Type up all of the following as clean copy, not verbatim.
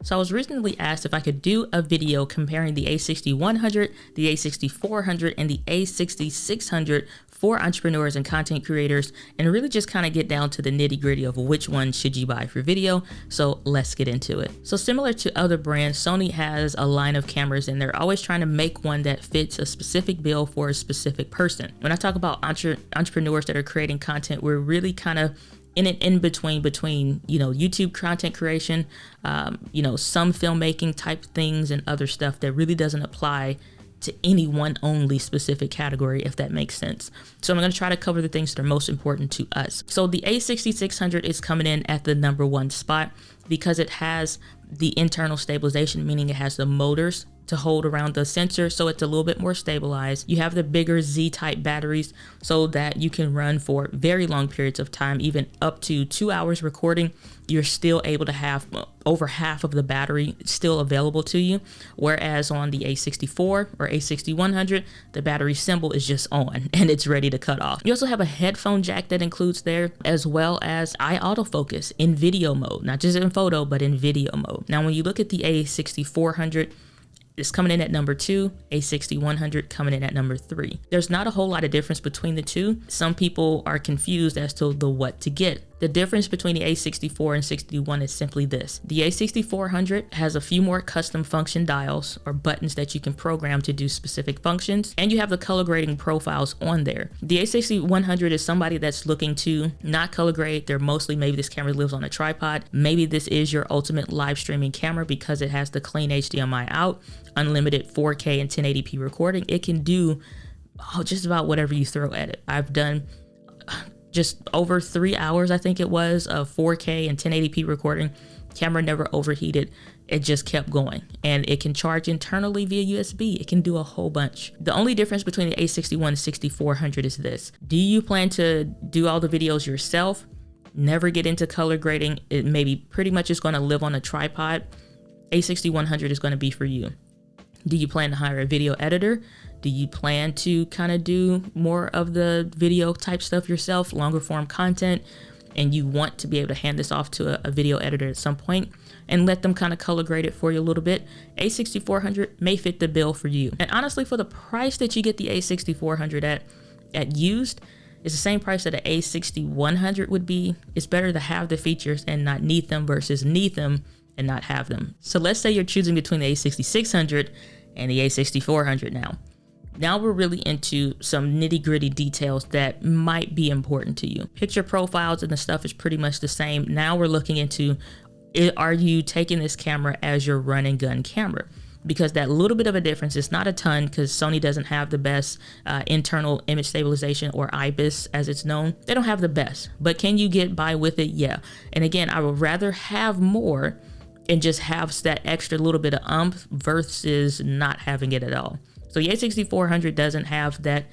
So I was recently asked if I could do a video comparing the a6100, the a6400, and the a6600 for entrepreneurs and content creators, and really just kind of get down to the nitty gritty of which one should you buy for video. So let's get into it. So similar to other brands, Sony has a line of cameras and they're always trying to make one that fits a specific bill for a specific person. When I talk about entrepreneurs that are creating content, we're really kind of in an in-between, you know, YouTube content creation, you know, some filmmaking type things and other stuff that really doesn't apply to any one only specific category, if that makes sense. So I'm going to try to cover the things that are most important to us. So the a6600 is coming in at the #1 spot because it has the internal stabilization, meaning it has the motors to hold around the sensor, so it's a little bit more stabilized. You have the bigger Z-type batteries so that you can run for very long periods of time, even up to 2 hours recording. You're still able to have over half of the battery still available to you, whereas on the a64 or a6100, the battery symbol is just on and it's ready to cut off. You also have a headphone jack that includes there, as well as eye autofocus in video mode, not just in photo, but in video mode. Now, when you look at the a6400, it's coming in at #2, a6100 coming in at #3. There's not a whole lot of difference between the two. Some people are confused as to what to get. The difference between the a64 and 61 is simply this. The a6400 has a few more custom function dials or buttons that you can program to do specific functions, and you have the color grading profiles on there. The a6100 is somebody that's looking to not color grade. They're mostly, maybe this camera lives on a tripod. Maybe this is your ultimate live streaming camera because it has the clean HDMI out, unlimited 4K and 1080p recording. It can do just about whatever you throw at it. I've done just over 3 hours, I think it was, of 4K and 1080p recording. Camera never overheated. It just kept going, and it can charge internally via USB. It can do a whole bunch. The only difference between the a61 and 6400 is this. Do you plan to do all the videos yourself? Never get into color grading. It maybe pretty much is going to live on a tripod. A6100 is going to be for you. Do you plan to hire a video editor? Do you plan to kind of do more of the video type stuff yourself, longer form content, and you want to be able to hand this off to a video editor at some point and let them kind of color grade it for you a little bit? A6400 may fit the bill for you. And honestly, for the price that you get the a6400 at used, it's the same price that an a6100 would be. It's better to have the features and not need them versus need them and not have them. So let's say you're choosing between the a6600 and the a6400 now. Now we're really into some nitty gritty details that might be important to you. Picture profiles and the stuff is pretty much the same. Now we're looking into, are you taking this camera as your run and gun camera? Because that little bit of a difference is not a ton, because Sony doesn't have the best internal image stabilization, or IBIS as it's known. They don't have the best, but can you get by with it? Yeah. And again, I would rather have more and just have that extra little bit of oomph versus not having it at all. So the a6400 doesn't have that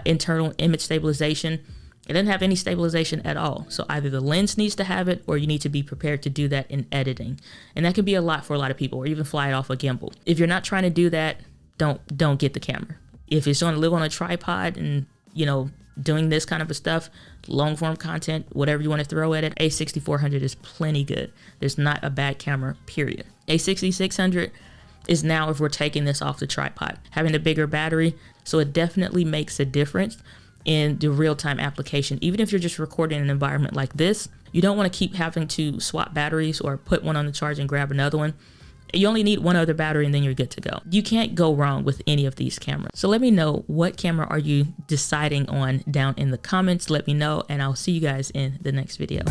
internal image stabilization. It doesn't have any stabilization at all. So either the lens needs to have it, or you need to be prepared to do that in editing. And that can be a lot for a lot of people, or even fly it off a gimbal. If you're not trying to do that, don't get the camera. If it's going to live on a tripod and, you know, doing this kind of a stuff, long form content, whatever you want to throw at it, a6400 is plenty good. There's not a bad camera, period. A6600 is now, if we're taking this off the tripod, having a bigger battery. So it definitely makes a difference in the real-time application. Even if you're just recording in an environment like this, you don't want to keep having to swap batteries or put one on the charge and grab another one. You only need one other battery and then you're good to go. You can't go wrong with any of these cameras. So let me know, what camera are you deciding on down in the comments. Let me know, and I'll see you guys in the next video.